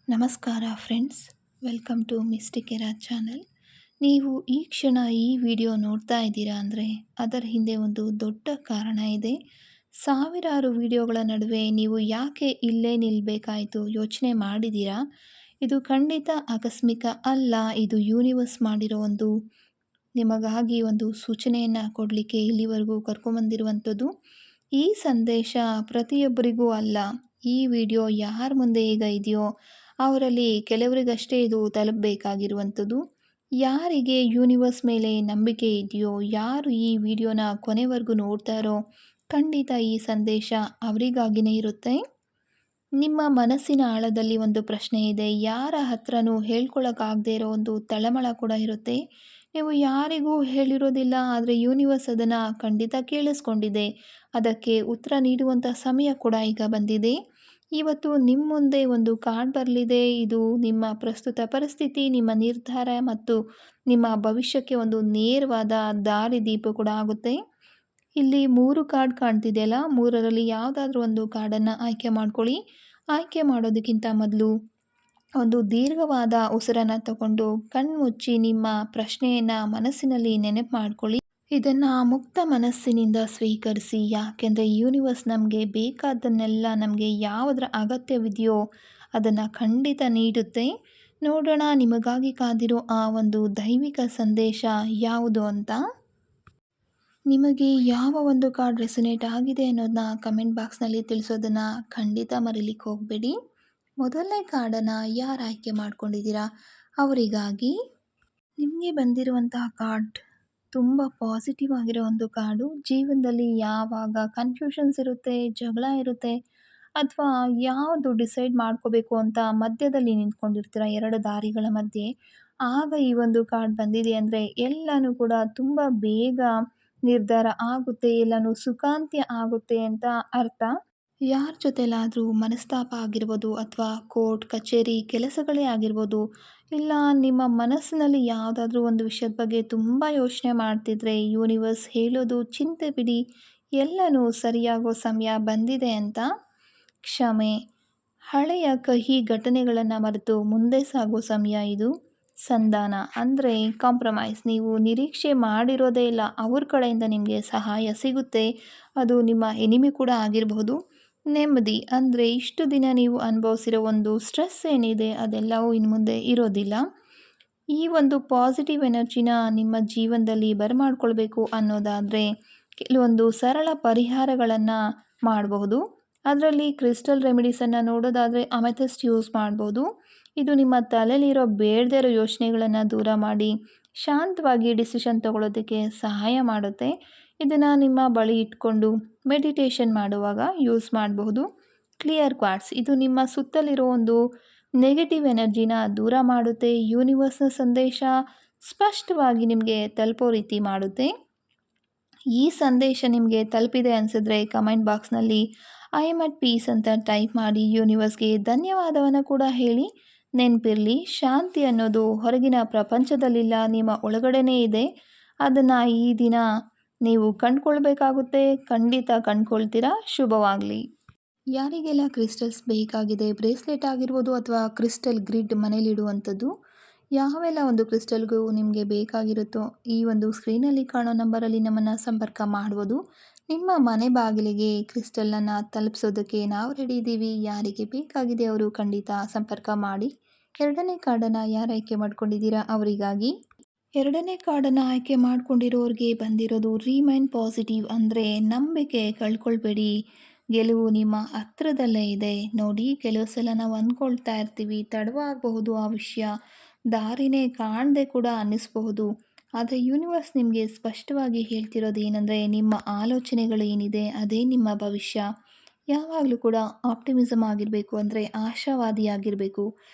ನಮಸ್ಕಾರ friends, welcome to mystic era channel. ನೀವು ಈ ಕ್ಷಣ ಈ ವಿಡಿಯೋ ನೋಡ್ತಾ ಇದ್ದೀರಾ ಅಂದರೆ ಅದರ ಹಿಂದೆ ಒಂದು ದೊಡ್ಡ ಕಾರಣ ಇದೆ. ಸಾವಿರಾರು ವಿಡಿಯೋಗಳ ನಡುವೆ ನೀವು ಯಾಕೆ ಇಲ್ಲೇ ನಿಲ್ಲಬೇಕಾಯಿತು ಯೋಚನೆ ಮಾಡಿದ್ದೀರಾ? ಇದು ಖಂಡಿತ ಆಕಸ್ಮಿಕ ಅಲ್ಲ. ಇದು ಯೂನಿವರ್ಸ್ ಮಾಡಿರೋ ನಿಮಗಾಗಿ ಒಂದು ಸೂಚನೆಯನ್ನು ಕೊಡಲಿಕ್ಕೆ ಇಲ್ಲಿವರೆಗೂ ಕರ್ಕೊಂಬಂದಿರುವಂಥದ್ದು. ಈ ಸಂದೇಶ ಪ್ರತಿಯೊಬ್ಬರಿಗೂ ಅಲ್ಲ. ಈ ವಿಡಿಯೋ ಯಾರ ಮುಂದೆ ಈಗ ಇದೆಯೋ ಅವರಲ್ಲಿ ಕೆಲವರಿಗಷ್ಟೇ ಇದು ತಲುಪಬೇಕಾಗಿರುವಂಥದ್ದು. ಯಾರಿಗೆ ಯೂನಿವರ್ಸ್ ಮೇಲೆ ನಂಬಿಕೆ ಇದೆಯೋ, ಯಾರು ಈ ವಿಡಿಯೋನ ಕೊನೆವರೆಗೂ ನೋಡ್ತಾರೋ, ಖಂಡಿತ ಈ ಸಂದೇಶ ಅವರಿಗಾಗಿಯೇ ಇರುತ್ತೆ. ನಿಮ್ಮ ಮನಸ್ಸಿನ ಆಳದಲ್ಲಿ ಒಂದು ಪ್ರಶ್ನೆ ಇದೆ. ಯಾರ ಹತ್ರನೂ ಹೇಳ್ಕೊಳ್ಳೋಕ್ಕಾಗದೇ ಇರೋ ಒಂದು ತಳಮಳ ಕೂಡ ಇರುತ್ತೆ. ನೀವು ಯಾರಿಗೂ ಹೇಳಿರೋದಿಲ್ಲ, ಆದರೆ ಯೂನಿವರ್ಸ್ ಅದನ್ನು ಖಂಡಿತ ಕೇಳಿಸ್ಕೊಂಡಿದೆ. ಅದಕ್ಕೆ ಉತ್ತರ ನೀಡುವಂಥ ಸಮಯ ಕೂಡ ಈಗ ಬಂದಿದೆ. ಇವತ್ತು ನಿಮ್ಮ ಮುಂದೆ ಒಂದು ಕಾರ್ಡ್ ಬರಲಿದೆ. ಇದು ನಿಮ್ಮ ಪ್ರಸ್ತುತ ಪರಿಸ್ಥಿತಿ, ನಿಮ್ಮ ನಿರ್ಧಾರ ಮತ್ತು ನಿಮ್ಮ ಭವಿಷ್ಯಕ್ಕೆ ಒಂದು ನೇರವಾದ ದಾರಿದೀಪ ಕೂಡ ಆಗುತ್ತೆ. ಇಲ್ಲಿ 3 ಕಾರ್ಡ್ ಕಾಣ್ತಿದೆಯಲ್ಲ, 3ರಲ್ಲಿ ಯಾವುದಾದ್ರೂ ಒಂದು ಕಾರ್ಡನ್ನು ಆಯ್ಕೆ ಮಾಡ್ಕೊಳ್ಳಿ. ಆಯ್ಕೆ ಮಾಡೋದಕ್ಕಿಂತ ಮೊದಲು ಒಂದು ದೀರ್ಘವಾದ ಉಸಿರನ್ನು ತಗೊಂಡು ಕಣ್ಮುಚ್ಚಿ ನಿಮ್ಮ ಪ್ರಶ್ನೆಯನ್ನು ಮನಸ್ಸಿನಲ್ಲಿ ನೆನಪು ಮಾಡ್ಕೊಳ್ಳಿ. ಇದನ್ನು ಮುಕ್ತ ಮನಸ್ಸಿನಿಂದ ಸ್ವೀಕರಿಸಿ. ಯಾಕೆಂದರೆ ಯೂನಿವರ್ಸ್ ನಮಗೆ ಬೇಕಾದ್ದನ್ನೆಲ್ಲ, ನಮಗೆ ಯಾವುದರ ಅಗತ್ಯವಿದೆಯೋ ಅದನ್ನು ಖಂಡಿತ ನೀಡುತ್ತೆ. ನೋಡೋಣ ನಿಮಗಾಗಿ ಕಾದಿರೋ ಆ ಒಂದು ದೈವಿಕ ಸಂದೇಶ ಯಾವುದು ಅಂತ. ನಿಮಗೆ ಯಾವ ಒಂದು ಕಾರ್ಡ್ ರೆಸೊನೇಟ್ ಆಗಿದೆ ಅನ್ನೋದನ್ನ ಕಮೆಂಟ್ ಬಾಕ್ಸ್ನಲ್ಲಿ ತಿಳಿಸೋದನ್ನು ಖಂಡಿತ ಮರೀಲಿಕ್ಕೆ ಹೋಗಬೇಡಿ. ಮೊದಲನೇ ಕಾರ್ಡನ್ನು ಯಾರು ಆಯ್ಕೆ ಮಾಡ್ಕೊಂಡಿದ್ದೀರಾ ಅವರಿಗಾಗಿ ನಿಮಗೆ ಬಂದಿರುವಂತಹ ಕಾರ್ಡ್ ತುಂಬ ಪಾಸಿಟಿವ್ ಆಗಿರೋ ಒಂದು ಕಾರ್ಡು. ಜೀವನದಲ್ಲಿ ಯಾವಾಗ ಕನ್ಫ್ಯೂಷನ್ಸ್ ಇರುತ್ತೆ, ಜಗಳ ಇರುತ್ತೆ, ಅಥವಾ ಯಾವುದು ಡಿಸೈಡ್ ಮಾಡ್ಕೋಬೇಕು ಅಂತ ಮಧ್ಯದಲ್ಲಿ ನಿಂತ್ಕೊಂಡಿರ್ತೀರ 2 ದಾರಿಗಳ ಮಧ್ಯೆ, ಆಗ ಈ ಒಂದು ಕಾರ್ಡ್ ಬಂದಿದೆ ಅಂದರೆ ಎಲ್ಲನೂ ಕೂಡ ತುಂಬ ಬೇಗ ನಿರ್ಧಾರ ಆಗುತ್ತೆ, ಎಲ್ಲನೂ ಸುಖಾಂತ್ಯ ಆಗುತ್ತೆ ಅಂತ ಅರ್ಥ. ಯಾರ ಜೊತೆಲಾದರೂ ಮನಸ್ತಾಪ ಆಗಿರ್ಬೋದು, ಅಥವಾ ಕೋರ್ಟ್ ಕಚೇರಿ ಕೆಲಸಗಳೇ ಆಗಿರ್ಬೋದು, ಇಲ್ಲ ನಿಮ್ಮ ಮನಸ್ಸಿನಲ್ಲಿ ಯಾವುದಾದ್ರೂ ಒಂದು ವಿಷಯದ ಬಗ್ಗೆ ತುಂಬ ಯೋಚನೆ ಮಾಡ್ತಿದ್ರೆ ಯೂನಿವರ್ಸ್ ಹೇಳೋದು ಚಿಂತೆ ಬಿಡಿ, ಎಲ್ಲನೂ ಸರಿಯಾಗೋ ಸಮಯ ಬಂದಿದೆ ಅಂತ. ಕ್ಷಮೆ, ಹಳೆಯ ಕಹಿ ಘಟನೆಗಳನ್ನು ಮರೆತು ಮುಂದೆ ಸಾಗೋ ಸಮಯ ಇದು. ಸಂಧಾನ ಅಂದರೆ ಕಾಂಪ್ರಮೈಸ್, ನೀವು ನಿರೀಕ್ಷೆ ಮಾಡಿರೋದೇ ಇಲ್ಲ, ಅವ್ರ ಕಡೆಯಿಂದ ನಿಮಗೆ ಸಹಾಯ ಸಿಗುತ್ತೆ, ಅದು ನಿಮ್ಮ ಎನಿಮಿ ಕೂಡ ಆಗಿರಬಹುದು. ನೆಮ್ಮದಿ ಅಂದರೆ ಇಷ್ಟು ದಿನ ನೀವು ಅನುಭವಿಸಿರೋ ಒಂದು ಸ್ಟ್ರೆಸ್ ಏನಿದೆ ಅದೆಲ್ಲವೂ ಇನ್ನು ಮುಂದೆ ಇರೋದಿಲ್ಲ. ಈ ಒಂದು ಪಾಸಿಟಿವ್ ಎನರ್ಜಿನ ನಿಮ್ಮ ಜೀವನದಲ್ಲಿ ಬರಮಾಡ್ಕೊಳ್ಬೇಕು ಅನ್ನೋದಾದರೆ ಕೆಲವೊಂದು ಸರಳ ಪರಿಹಾರಗಳನ್ನು ಮಾಡಬಹುದು. ಅದರಲ್ಲಿ ಕ್ರಿಸ್ಟಲ್ ರೆಮಿಡೀಸನ್ನು ನೋಡೋದಾದರೆ ಅಮೆಥಿಸ್ಟ್ ಯೂಸ್ ಮಾಡ್ಬೋದು. ಇದು ನಿಮ್ಮ ತಲೆಯಲ್ಲಿರೋ ಬೇಡದೇ ಇರೋ ಯೋಚನೆಗಳನ್ನು ದೂರ ಮಾಡಿ ಶಾಂತವಾಗಿ ಡಿಸಿಷನ್ ತಗೊಳ್ಳೋದಕ್ಕೆ ಸಹಾಯ ಮಾಡುತ್ತೆ. ಇದನ್ನು ನಿಮ್ಮ ಬಳಿ ಇಟ್ಕೊಂಡು ಮೆಡಿಟೇಷನ್ ಮಾಡುವಾಗ ಯೂಸ್ ಮಾಡಬಹುದು. ಕ್ಲಿಯರ್ ಕ್ವಾರ್ಟ್ಸ್, ಇದು ನಿಮ್ಮ ಸುತ್ತಲಿರೋ ಒಂದು ನೆಗೆಟಿವ್ ಎನರ್ಜಿನ ದೂರ ಮಾಡುತ್ತೆ. ಯೂನಿವರ್ಸ್ನ ಸಂದೇಶ ಸ್ಪಷ್ಟವಾಗಿ ನಿಮಗೆ ತಲುಪೋ ರೀತಿ ಮಾಡುತ್ತೆ. ಈ ಸಂದೇಶ ನಿಮಗೆ ತಲುಪಿದೆ ಅನಿಸಿದ್ರೆ ಕಮೆಂಟ್ ಬಾಕ್ಸ್ನಲ್ಲಿ ಐ ಆಮ್ ಅಟ್ ಪೀಸ್ ಅಂತ ಟೈಪ್ ಮಾಡಿ ಯೂನಿವರ್ಸ್ಗೆ ಧನ್ಯವಾದವನ್ನು ಕೂಡ ಹೇಳಿ. ನೆನಪಿರಲಿ, ಶಾಂತಿ ಅನ್ನೋದು ಹೊರಗಿನ ಪ್ರಪಂಚದಲ್ಲಿಲ್ಲ, ನಿಮ್ಮ ಒಳಗಡೆನೇ ಇದೆ. ಅದನ್ನು ಈ ದಿನ ನೀವು ಕಂಡುಕೊಳ್ಬೇಕಾಗುತ್ತೆ. ಖಂಡಿತ ಕಂಡುಕೊಳ್ತೀರಾ. ಶುಭವಾಗಲಿ. ಯಾರಿಗೆಲ್ಲ ಕ್ರಿಸ್ಟಲ್ಸ್ ಬೇಕಾಗಿದೆ, ಬ್ರೇಸ್ಲೆಟ್ ಆಗಿರ್ಬೋದು ಅಥವಾ ಕ್ರಿಸ್ಟಲ್ ಗ್ರಿಡ್ ಮನೇಲಿಡುವಂಥದ್ದು, ಯಾವೆಲ್ಲ ಒಂದು ಕ್ರಿಸ್ಟಲ್ಗೂ ನಿಮಗೆ ಬೇಕಾಗಿರುತ್ತೋ ಈ ಒಂದು ಸ್ಕ್ರೀನಲ್ಲಿ ಕಾಣೋ ನಂಬರಲ್ಲಿ ನಮ್ಮನ್ನು ಸಂಪರ್ಕ ಮಾಡ್ಬೋದು. ನಿಮ್ಮ ಮನೆ ಬಾಗಿಲಿಗೆ ಕ್ರಿಸ್ಟಲನ್ನು ತಲುಪಿಸೋದಕ್ಕೆ ನಾವು ರೆಡಿ ಇದ್ದೀವಿ. ಯಾರಿಗೆ ಬೇಕಾಗಿದೆ ಅವರು ಖಂಡಿತ ಸಂಪರ್ಕ ಮಾಡಿ. 2ನೇ ಕಾರ್ಡನ್ನು ಯಾರು ಆಯ್ಕೆ ಮಾಡ್ಕೊಂಡಿದ್ದೀರಾ ಅವರಿಗಾಗಿ. 2ನೇ ಕಾರ್ಡನ್ನು ಆಯ್ಕೆ ಮಾಡ್ಕೊಂಡಿರೋರಿಗೆ ಬಂದಿರೋದು ರಿಮೈನ್ ಪಾಸಿಟಿವ್ ಅಂದರೆ ನಂಬಿಕೆ ಕಳ್ಕೊಳ್ಬೇಡಿ, ಗೆಲುವು ನಿಮ್ಮ ಹತ್ರದಲ್ಲೇ ಇದೆ. ನೋಡಿ, ಕೆಲವು ಸಲ ನಾವು ಅಂದ್ಕೊಳ್ತಾ ಇರ್ತೀವಿ ತಡವಾಗಬಹುದು, ಆ ವಿಷಯ ದಾರಿನೇ ಕಾಣದೆ ಕೂಡ ಅನ್ನಿಸ್ಬಹುದು. ಆದರೆ ಯೂನಿವರ್ಸ್ ನಿಮಗೆ ಸ್ಪಷ್ಟವಾಗಿ ಹೇಳ್ತಿರೋದು ಏನಂದರೆ, ನಿಮ್ಮ ಆಲೋಚನೆಗಳು ಏನಿದೆ ಅದೇ ನಿಮ್ಮ ಭವಿಷ್ಯ. ಯಾವಾಗಲೂ ಕೂಡ ಆಪ್ಟಿಮಿಸಮ್ ಆಗಿರಬೇಕು, ಅಂದರೆ ಆಶಾವಾದಿಯಾಗಿರಬೇಕು.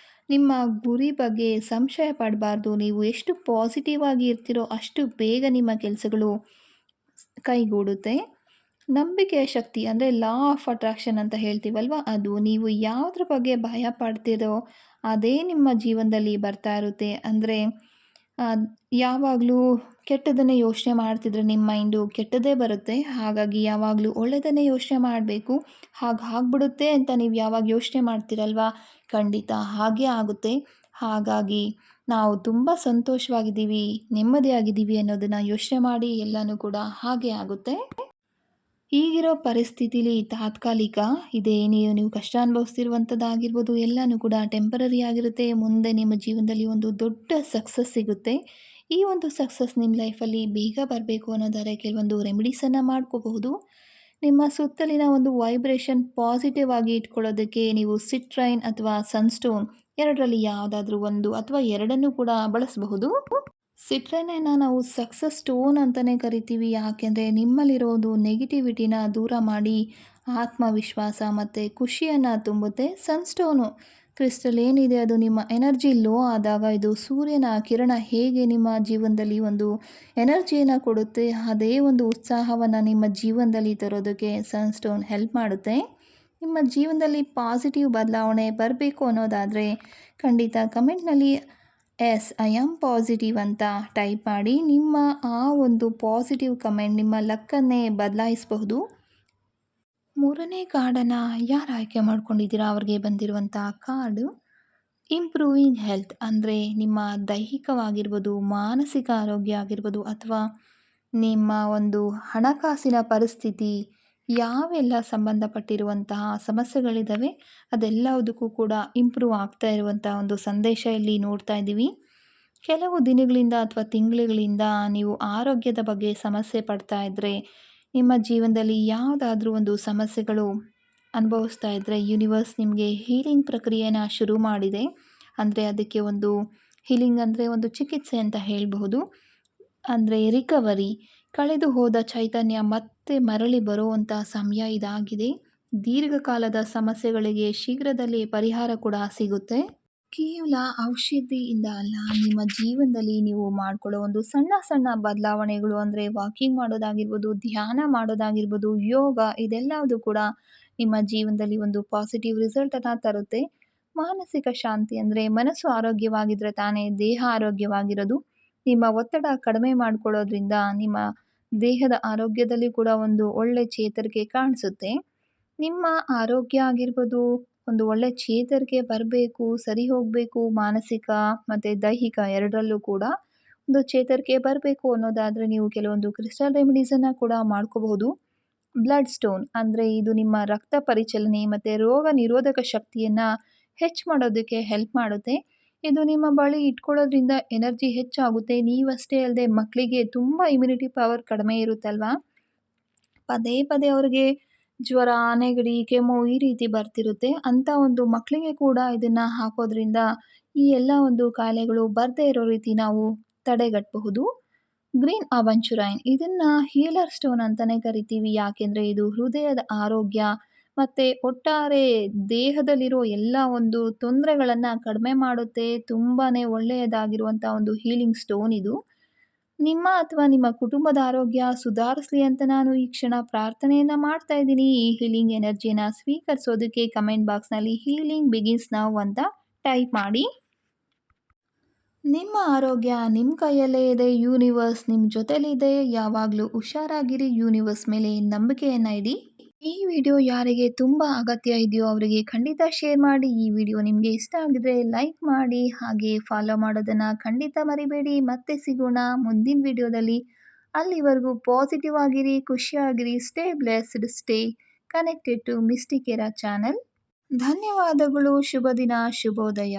ನಿಮ್ಮ ಗುರಿ ಬಗ್ಗೆ ಸಂಶಯ ಪಡಬಾರ್ದು. ನೀವು ಎಷ್ಟು ಪಾಸಿಟಿವ್ ಆಗಿ ಇರ್ತೀರೋ ಅಷ್ಟು ಬೇಗ ನಿಮ್ಮ ಕೆಲಸಗಳು ಕೈಗೂಡುತ್ತೆ. ನಂಬಿಕೆಯ ಶಕ್ತಿ ಅಂದರೆ ಲಾ ಆಫ್ ಅಟ್ರಾಕ್ಷನ್ ಅಂತ ಹೇಳ್ತೀವಲ್ವ, ಅದು ನೀವು ಯಾವುದ್ರ ಬಗ್ಗೆ ಭಯ ಪಡ್ತಿರೋ ಅದೇ ನಿಮ್ಮ ಜೀವನದಲ್ಲಿ ಬರ್ತಾ ಇರುತ್ತೆ. ಅಂದರೆ ಆ, ಯಾವಾಗಲೂ ಕೆಟ್ಟದನ್ನೇ ಯೋಚನೆ ಮಾಡ್ತಿದ್ರೆ ನಿಮ್ಮ ಮೈಂಡು ಕೆಟ್ಟದ್ದೇ ಬರುತ್ತೆ. ಹಾಗಾಗಿ ಯಾವಾಗಲೂ ಒಳ್ಳೆಯದನ್ನೇ ಯೋಚನೆ ಮಾಡಬೇಕು. ಆಗ್ಬಿಡುತ್ತೆ ಅಂತ ನೀವು ಯಾವಾಗ ಯೋಚನೆ ಮಾಡ್ತೀರಲ್ವಾ, ಖಂಡಿತ ಹಾಗೇ ಆಗುತ್ತೆ. ಹಾಗಾಗಿ ನಾವು ತುಂಬ ಸಂತೋಷವಾಗಿದ್ದೀವಿ, ನೆಮ್ಮದಿಯಾಗಿದ್ದೀವಿ ಅನ್ನೋದನ್ನು ಯೋಚನೆ ಮಾಡಿ ಎಲ್ಲನೂ ಕೂಡ ಹಾಗೇ ಆಗುತ್ತೆ. ಈಗಿರೋ ಪರಿಸ್ಥಿತಿಲಿ ತಾತ್ಕಾಲಿಕ ಇದೆ. ನೀವು ಕಷ್ಟ ಅನುಭವಿಸ್ತಿರುವಂಥದ್ದಾಗಿರ್ಬೋದು, ಎಲ್ಲನೂ ಕೂಡ ಟೆಂಪರರಿ ಆಗಿರುತ್ತೆ. ಮುಂದೆ ನಿಮ್ಮ ಜೀವನದಲ್ಲಿ ಒಂದು ದೊಡ್ಡ ಸಕ್ಸಸ್ ಸಿಗುತ್ತೆ. ಈ ಒಂದು ಸಕ್ಸಸ್ ನಿಮ್ಮ ಲೈಫಲ್ಲಿ ಬೇಗ ಬರಬೇಕು ಅನ್ನೋದಾದರೆ ಕೆಲವೊಂದು ರೆಮಿಡೀಸನ್ನು ಮಾಡ್ಕೋಬಹುದು. ನಿಮ್ಮ ಸುತ್ತಲಿನ ಒಂದು ವೈಬ್ರೇಷನ್ ಪಾಸಿಟಿವ್ ಆಗಿ ಇಟ್ಕೊಳ್ಳೋದಕ್ಕೆ ನೀವು ಸಿಟ್ರೈನ್ ಅಥವಾ ಸನ್ಸ್ಟೋನ್ ಎರಡರಲ್ಲಿ ಯಾವುದಾದ್ರೂ ಒಂದು ಅಥವಾ ಎರಡನ್ನೂ ಕೂಡ ಬಳಸಬಹುದು. ಸಿಟ್ರೈನನ್ನು ನಾವು ಸಕ್ಸಸ್ ಸ್ಟೋನ್ ಅಂತಲೇ ಕರಿತೀವಿ. ಯಾಕೆಂದರೆ ನಿಮ್ಮಲ್ಲಿರೋದು ನೆಗೆಟಿವಿಟಿನ ದೂರ ಮಾಡಿ ಆತ್ಮವಿಶ್ವಾಸ ಮತ್ತು ಖುಷಿಯನ್ನು ತುಂಬುತ್ತೆ. ಸನ್ಸ್ಟೋನು ಕ್ರಿಸ್ಟಲ್ ಏನಿದೆ ಅದು ನಿಮ್ಮ ಎನರ್ಜಿ ಲೋ ಆದಾಗ ಇದು ಸೂರ್ಯನ ಕಿರಣ ಹೇಗೆ ನಿಮ್ಮ ಜೀವನದಲ್ಲಿ ಒಂದು ಎನರ್ಜಿಯನ್ನು ಕೊಡುತ್ತೆ, ಅದೇ ಒಂದು ಉತ್ಸಾಹವನ್ನು ನಿಮ್ಮ ಜೀವನದಲ್ಲಿ ತರೋದಕ್ಕೆ ಸನ್ಸ್ಟೋನ್ ಹೆಲ್ಪ್ ಮಾಡುತ್ತೆ. ನಿಮ್ಮ ಜೀವನದಲ್ಲಿ ಪಾಸಿಟಿವ್ ಬದಲಾವಣೆ ಬರಬೇಕು ಅನ್ನೋದಾದರೆ ಖಂಡಿತ ಕಮೆಂಟ್ನಲ್ಲಿ ಎಸ್ ಐ ಆಮ್ ಪಾಸಿಟಿವ್ ಅಂತ ಟೈಪ್ ಮಾಡಿ. ನಿಮ್ಮ ಆ ಒಂದು ಪಾಸಿಟಿವ್ ಕಮೆಂಟ್ ನಿಮ್ಮ ಲಕ್ಕನ್ನೇ ಬದಲಾಯಿಸಬಹುದು. ಮೂರನೇ ಕಾರ್ಡನ್ನು ಯಾರು ಆಯ್ಕೆ ಮಾಡ್ಕೊಂಡಿದ್ದೀರಾ ಅವ್ರಿಗೆ ಬಂದಿರುವಂಥ ಕಾರ್ಡು ಇಂಪ್ರೂವಿಂಗ್ ಹೆಲ್ತ್. ಅಂದರೆ ನಿಮ್ಮ ದೈಹಿಕವಾಗಿರ್ಬೋದು, ಮಾನಸಿಕ ಆರೋಗ್ಯ ಆಗಿರ್ಬೋದು, ಅಥವಾ ನಿಮ್ಮ ಒಂದು ಹಣಕಾಸಿನ ಪರಿಸ್ಥಿತಿ, ಯಾವೆಲ್ಲ ಸಂಬಂಧಪಟ್ಟಿರುವಂತಹ ಸಮಸ್ಯೆಗಳಿದ್ದಾವೆ ಅದೆಲ್ಲದಕ್ಕೂ ಕೂಡ ಇಂಪ್ರೂವ್ ಆಗ್ತಾ ಇರುವಂಥ ಒಂದು ಸಂದೇಶ ಇಲ್ಲಿ ನೋಡ್ತಾ ಇದ್ದೀವಿ. ಕೆಲವು ದಿನಗಳಿಂದ ಅಥವಾ ತಿಂಗಳುಗಳಿಂದ ನೀವು ಆರೋಗ್ಯದ ಬಗ್ಗೆ ಸಮಸ್ಯೆ ಪಡ್ತಾ ಇದ್ದರೆ, ನಿಮ್ಮ ಜೀವನದಲ್ಲಿ ಯಾವುದಾದ್ರೂ ಒಂದು ಸಮಸ್ಯೆಗಳು ಅನುಭವಿಸ್ತಾ ಇದ್ದರೆ ಯೂನಿವರ್ಸ್ ನಿಮಗೆ ಹೀಲಿಂಗ್ ಪ್ರಕ್ರಿಯೆನ ಶುರು ಮಾಡಿದೆ. ಅಂದರೆ ಅದಕ್ಕೆ ಒಂದು ಹೀಲಿಂಗ್ ಅಂದರೆ ಒಂದು ಚಿಕಿತ್ಸೆ ಅಂತ ಹೇಳಬಹುದು. ಅಂದರೆ ರಿಕವರಿ, ಕಳೆದು ಹೋದ ಚೈತನ್ಯ ಮತ್ತೆ ಮರಳಿ ಬರುವಂಥ ಸಮಯ ಇದಾಗಿದೆ. ದೀರ್ಘಕಾಲದ ಸಮಸ್ಯೆಗಳಿಗೆ ಶೀಘ್ರದಲ್ಲೇ ಪರಿಹಾರ ಕೂಡ ಸಿಗುತ್ತೆ. ಕೇವಲ ಔಷಧಿಯಿಂದ ಅಲ್ಲ, ನಿಮ್ಮ ಜೀವನದಲ್ಲಿ ನೀವು ಮಾಡ್ಕೊಳ್ಳೋ ಒಂದು ಸಣ್ಣ ಸಣ್ಣ ಬದಲಾವಣೆಗಳು, ಅಂದರೆ ವಾಕಿಂಗ್ ಮಾಡೋದಾಗಿರ್ಬೋದು, ಧ್ಯಾನ ಮಾಡೋದಾಗಿರ್ಬೋದು, ಯೋಗ, ಇದೆಲ್ಲವೂ ಕೂಡ ನಿಮ್ಮ ಜೀವನದಲ್ಲಿ ಒಂದು ಪಾಸಿಟಿವ್ ರಿಸಲ್ಟನ್ನು ತರುತ್ತೆ. ಮಾನಸಿಕ ಶಾಂತಿ ಅಂದರೆ ಮನಸ್ಸು ಆರೋಗ್ಯವಾಗಿದ್ದರೆ ತಾನೇ ದೇಹ ಆರೋಗ್ಯವಾಗಿರೋದು. ನಿಮ್ಮ ಒತ್ತಡ ಕಡಿಮೆ ಮಾಡ್ಕೊಳ್ಳೋದ್ರಿಂದ ನಿಮ್ಮ ದೇಹದ ಆರೋಗ್ಯದಲ್ಲಿ ಕೂಡ ಒಂದು ಒಳ್ಳೆ ಚೇತರಿಕೆ ಕಾಣಿಸುತ್ತೆ. ನಿಮ್ಮ ಆರೋಗ್ಯ ಆಗಿರ್ಬೋದು ಒಂದು ಒಳ್ಳೆ ಚೇತರಿಕೆ ಬರಬೇಕು, ಸರಿ ಹೋಗಬೇಕು, ಮಾನಸಿಕ ಮತ್ತು ದೈಹಿಕ ಎರಡರಲ್ಲೂ ಕೂಡ ಒಂದು ಚೇತರಿಕೆ ಬರಬೇಕು ಅನ್ನೋದಾದರೆ ನೀವು ಕೆಲವೊಂದು ಕ್ರಿಸ್ಟಲ್ ರೆಮಿಡೀಸನ್ನು ಕೂಡ ಮಾಡ್ಕೋಬಹುದು. ಬ್ಲಡ್ ಸ್ಟೋನ್ ಅಂದರೆ ಇದು ನಿಮ್ಮ ರಕ್ತ ಪರಿಚಲನೆ ಮತ್ತು ರೋಗ ನಿರೋಧಕ ಶಕ್ತಿಯನ್ನು ಹೆಚ್ಚು ಮಾಡೋದಕ್ಕೆ ಹೆಲ್ಪ್ ಮಾಡುತ್ತೆ. ಇದು ನಿಮ್ಮ ಬಳಿ ಇಟ್ಕೊಳ್ಳೋದ್ರಿಂದ ಎನರ್ಜಿ ಹೆಚ್ಚಾಗುತ್ತೆ. ನೀವಷ್ಟೇ ಅಲ್ಲದೆ ಮಕ್ಕಳಿಗೆ ತುಂಬ ಇಮ್ಯುನಿಟಿ ಪವರ್ ಕಡಿಮೆ ಇರುತ್ತಲ್ವಾ, ಪದೇ ಪದೇ ಅವ್ರಿಗೆ ಜ್ವರ, ನೆಗಡಿ, ಕೆಮ್ಮು ಈ ರೀತಿ ಬರ್ತಿರುತ್ತೆ. ಅಂಥ ಒಂದು ಮಕ್ಕಳಿಗೆ ಕೂಡ ಇದನ್ನು ಹಾಕೋದ್ರಿಂದ ಈ ಎಲ್ಲ ಒಂದು ಕಾಯಿಲೆಗಳು ಬರದೇ ಇರೋ ರೀತಿ ನಾವು ತಡೆಗಟ್ಟಬಹುದು. ಗ್ರೀನ್ ಅವಂಚುರೈನ್ ಇದನ್ನು ಹೀಲರ್ ಸ್ಟೋನ್ ಅಂತಲೇ ಕರಿತೀವಿ. ಯಾಕೆಂದರೆ ಇದು ಹೃದಯದ ಆರೋಗ್ಯ ಮತ್ತು ಒಟ್ಟಾರೆ ದೇಹದಲ್ಲಿರೋ ಎಲ್ಲ ಒಂದು ತೊಂದರೆಗಳನ್ನು ಕಡಿಮೆ ಮಾಡುತ್ತೆ. ತುಂಬಾ ಒಳ್ಳೆಯದಾಗಿರುವಂಥ ಒಂದು ಹೀಲಿಂಗ್ ಸ್ಟೋನ್ ಇದು. ನಿಮ್ಮ ಅಥವಾ ನಿಮ್ಮ ಕುಟುಂಬದ ಆರೋಗ್ಯ ಸುಧಾರಿಸಲಿ ಅಂತ ನಾನು ಈ ಕ್ಷಣ ಪ್ರಾರ್ಥನೆಯನ್ನು ಮಾಡ್ತಾ ಇದ್ದೀನಿ. ಈ ಹೀಲಿಂಗ್ ಎನರ್ಜಿನ ಸ್ವೀಕರಿಸೋದಕ್ಕೆ ಕಮೆಂಟ್ ಬಾಕ್ಸ್ನಲ್ಲಿ ಹೀಲಿಂಗ್ ಬಿಗಿನ್ಸ್ ನೌ ಅಂತ ಟೈಪ್ ಮಾಡಿ. ನಿಮ್ಮ ಆರೋಗ್ಯ ನಿಮ್ಮ ಕೈಯಲ್ಲೇ ಇದೆ. ಯೂನಿವರ್ಸ್ ನಿಮ್ಮ ಜೊತೆಲಿದೆ. ಯಾವಾಗಲೂ ಹುಷಾರಾಗಿರಿ. ಯೂನಿವರ್ಸ್ ಮೇಲೆ ನಂಬಿಕೆಯನ್ನು ಇಡಿ. ಈ ವಿಡಿಯೋ ಯಾರಿಗೆ ತುಂಬ ಅಗತ್ಯ ಇದೆಯೋ ಅವರಿಗೆ ಖಂಡಿತ ಶೇರ್ ಮಾಡಿ. ಈ ವಿಡಿಯೋ ನಿಮಗೆ ಇಷ್ಟ ಆಗಿದ್ರೆ ಲೈಕ್ ಮಾಡಿ, ಹಾಗೆ ಫಾಲೋ ಮಾಡೋದನ್ನು ಖಂಡಿತ ಮರಿಬೇಡಿ. ಮತ್ತೆ ಸಿಗೋಣ ಮುಂದಿನ ವಿಡಿಯೋದಲ್ಲಿ. ಅಲ್ಲಿವರೆಗೂ ಪಾಸಿಟಿವ್ ಆಗಿರಿ, ಖುಷಿಯಾಗಿರಿ. Stay blessed, stay connected to mystic era channel. ಧನ್ಯವಾದಗಳು. ಶುಭ ದಿನ, ಶುಭೋದಯ.